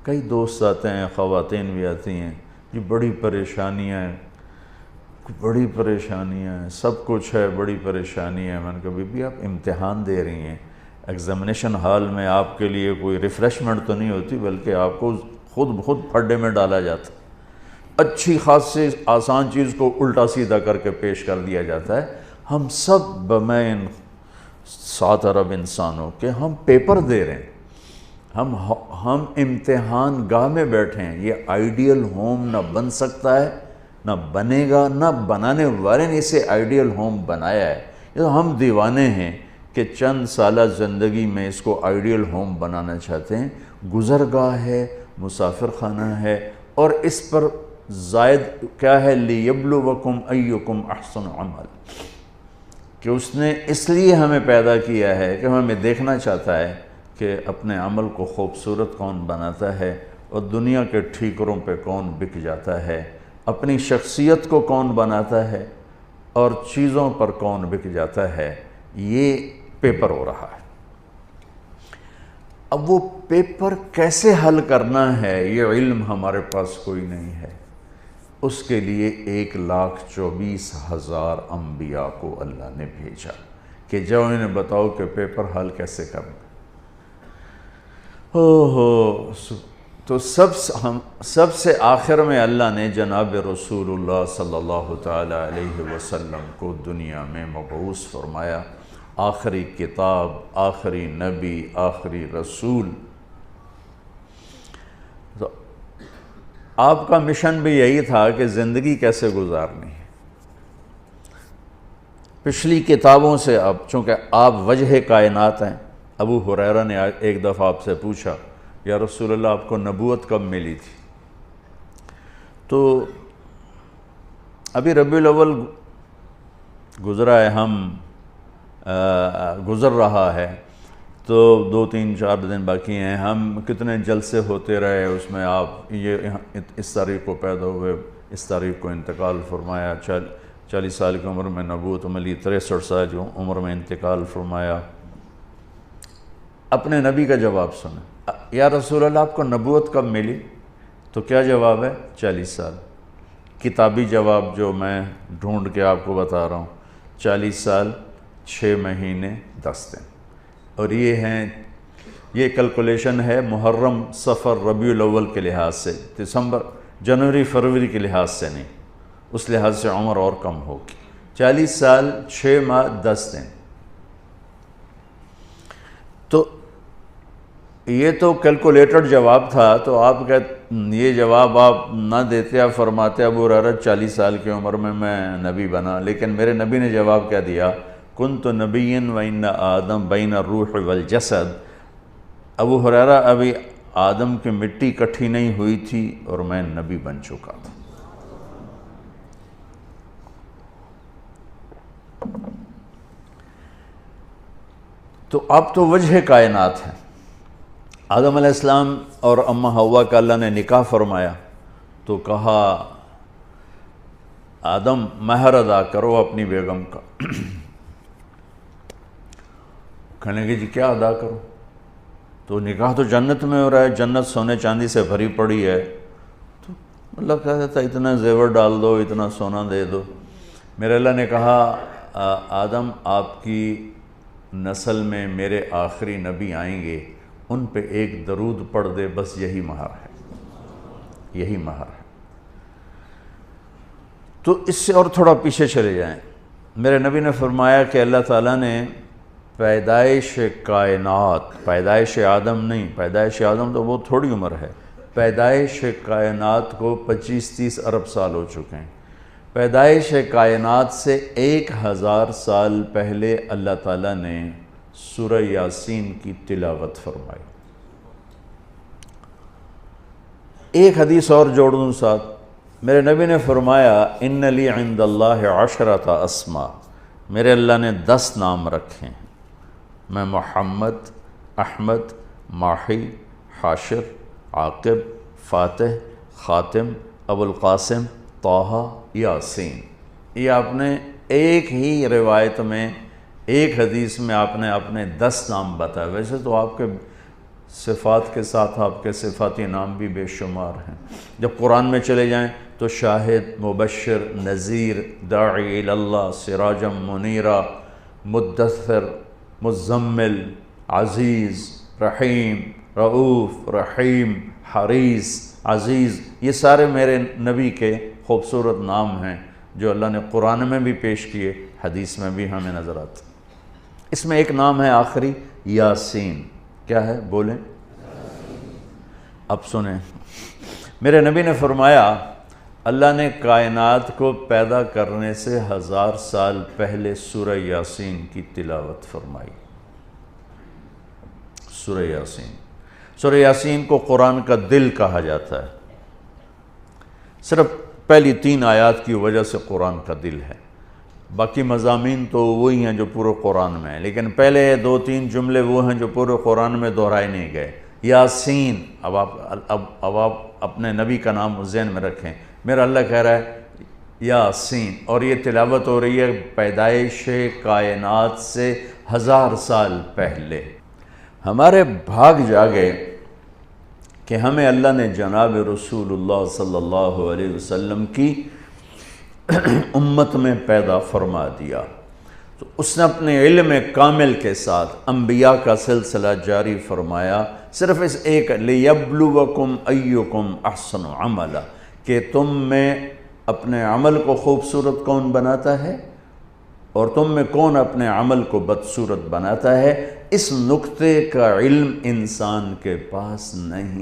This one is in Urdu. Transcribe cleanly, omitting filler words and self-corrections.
کئی دوست آتے ہیں، خواتین بھی آتی ہیں، جی بڑی پریشانیاں ہیں، سب کچھ ہے، بڑی پریشانی ہے۔ میں نے کہا بی بی آپ امتحان دے رہی ہیں، ایگزامینیشن ہال میں آپ کے لیے کوئی ریفریشمنٹ تو نہیں ہوتی، بلکہ آپ کو خود بخود پھڈے میں ڈالا جاتا ہے، اچھی خاصی آسان چیز کو الٹا سیدھا کر کے پیش کر دیا جاتا ہے۔ ہم سب بمین 7 ارب انسانوں کے ہم پیپر دے رہے ہیں، ہم امتحان گاہ میں بیٹھے ہیں۔ یہ آئیڈیل ہوم نہ بن سکتا ہے، نہ بنے گا، نہ بنانے والے نے اسے آئیڈیل ہوم بنایا ہے۔ یہ تو ہم دیوانے ہیں کہ چند سالہ زندگی میں اس کو آئیڈیل ہوم بنانا چاہتے ہیں۔ گزرگاہ ہے، مسافر خانہ ہے، اور اس پر زائد کیا ہے، لِيَبْلُوَكُمْ أَيُّكُمْ أَحْسَنُ عَمَلًا، کہ اس نے اس لیے ہمیں پیدا کیا ہے کہ ہمیں دیکھنا چاہتا ہے کہ اپنے عمل کو خوبصورت کون بناتا ہے اور دنیا کے ٹھیکروں پہ کون بک جاتا ہے، اپنی شخصیت کو کون بناتا ہے اور چیزوں پر کون بک جاتا ہے۔ یہ پیپر ہو رہا ہے۔ اب وہ پیپر کیسے حل کرنا ہے، یہ علم ہمارے پاس کوئی نہیں ہے۔ اس کے لیے 1,24,000 انبیاء کو اللہ نے بھیجا کہ جاؤ انہیں بتاؤ کہ پیپر حل کیسے کرنا۔ تو سب سے آخر میں اللہ نے جناب رسول اللہ صلی اللہ تعالی علیہ وسلم کو دنیا میں مبعوث فرمایا، آخری کتاب، آخری نبی، آخری رسول۔ تو آپ کا مشن بھی یہی تھا کہ زندگی کیسے گزارنی ہے۔ پچھلی کتابوں سے اب چونکہ آپ وجہ کائنات ہیں، ابو ہریرہ نے ایک دفعہ آپ سے پوچھا یا رسول اللہ آپ کو نبوت کب ملی تھی؟ تو ابھی ربیع الاول گزرا ہے، گزر رہا ہے، تو 2 3 4 دن باقی ہیں۔ ہم کتنے جلسے ہوتے رہے، اس میں آپ یہ اس تاریخ کو پیدا ہوئے، اس تاریخ کو انتقال فرمایا، 40 سال کی عمر میں نبوت ملی، 63 سال کی عمر میں انتقال فرمایا۔ اپنے نبی کا جواب سنیں، یا رسول اللہ آپ کو نبوت کب ملی؟ تو کیا جواب ہے؟ 40 سال۔ کتابی جواب جو میں ڈھونڈ کے آپ کو بتا رہا ہوں، 40 سال 6 مہینے 10 دن۔ اور یہ کیلکولیشن ہے محرم، صفر، ربیع الاول کے لحاظ سے، دسمبر، جنوری، فروری کے لحاظ سے نہیں، اس لحاظ سے عمر اور کم ہوگی۔ 40 سال 6 ماہ 10 دن۔ تو یہ تو کیلکولیٹڈ جواب تھا، تو آپ یہ جواب آپ نہ دیتے، آپ فرماتے ابو ہریرہ 40 سال کی عمر میں نبی بنا، لیکن میرے نبی نے جواب کیا دیا؟ کنت نبیا وان آدم بین الروح والجسد۔ ابو ہریرہ ابھی آدم کی مٹی اکٹھی نہیں ہوئی تھی اور میں نبی بن چکا تھا۔ تو اب تو وجہ کائنات ہے۔ آدم علیہ السلام اور اماں حوا کا اللہ نے نکاح فرمایا، تو کہا آدم مہر ادا کرو اپنی بیگم کا۔ کہنے کہ جی کیا ادا کرو؟ تو نکاح تو جنت میں ہو رہا ہے، جنت سونے چاندی سے بھری پڑی ہے، تو اللہ کہتا تھا اتنا زیور ڈال دو، اتنا سونا دے دو۔ میرے اللہ نے کہا آدم آپ کی نسل میں میرے آخری نبی آئیں گے، ان پہ ایک درود پڑھ دے، بس یہی مہر ہے، یہی مہر ہے۔ تو اس سے اور تھوڑا پیچھے چلے جائیں، میرے نبی نے فرمایا کہ اللہ تعالیٰ نے پیدائش کائنات، پیدائش آدم نہیں، پیدائش آدم تو بہت تھوڑی عمر ہے، پیدائش کائنات کو 25-30 ارب سال ہو چکے ہیں۔ پیدائش کائنات سے 1000 سال پہلے اللہ تعالیٰ نے سورہ یاسین کی تلاوت فرمائی۔ ایک حدیث اور جوڑ دوں ساتھ، میرے نبی نے فرمایا ان لی عند اللہ 10 اسماء، میرے اللہ نے 10 نام رکھے ہیں، میں محمد، احمد، ماحی، حاشر، عاقب، فاتح، خاتم، ابو القاسم، طٰہٰ، یاسین۔ یہ آپ نے ایک ہی روایت میں، ایک حدیث میں آپ نے اپنے 10 نام بتائے۔ ویسے تو آپ کے صفات کے ساتھ آپ کے صفاتی نام بھی بے شمار ہیں۔ جب قرآن میں چلے جائیں تو شاہد، مبشر، نذیر، داعی اللہ، سراجا منیرا، مدثر، مزمل، عزیز، رحیم، رؤوف، رحیم، حریص، عزیز، یہ سارے میرے نبی کے خوبصورت نام ہیں جو اللہ نے قرآن میں بھی پیش کیے، حدیث میں بھی ہمیں نظر آتے۔ اس میں ایک نام ہے آخری، یاسین۔ کیا ہے؟ بولیں۔ اب سنیں، میرے نبی نے فرمایا اللہ نے کائنات کو پیدا کرنے سے 1000 سال پہلے سورہ یاسین کی تلاوت فرمائی۔ سورہ یاسین، سورہ یاسین کو قرآن کا دل کہا جاتا ہے، صرف پہلی 3 آیات کی وجہ سے قرآن کا دل ہے، باقی مضامین تو وہی ہیں جو پورے قرآن میں ہیں، لیکن پہلے 2-3 جملے وہ ہیں جو پورے قرآن میں دہرائے نہیں گئے۔ یاسین، اب آپ اپنے نبی کا نام ذہن میں رکھیں، میرا اللہ کہہ رہا ہے یاسین، اور یہ تلاوت ہو رہی ہے پیدائش کائنات سے 1000 سال پہلے۔ ہمارے بھاگ جاگے کہ ہمیں اللہ نے جناب رسول اللہ صلی اللہ علیہ وسلم کی امت میں پیدا فرما دیا، تو اس نے اپنے علم کامل کے ساتھ انبیاء کا سلسلہ جاری فرمایا، صرف اس ایک لِيَبْلُوَكُمْ أَيُّكُمْ أَحْسَنُ عَمَلًا، کہ تم میں اپنے عمل کو خوبصورت کون بناتا ہے اور تم میں کون اپنے عمل کو بدصورت بناتا ہے۔ اس نقطے کا علم انسان کے پاس نہیں۔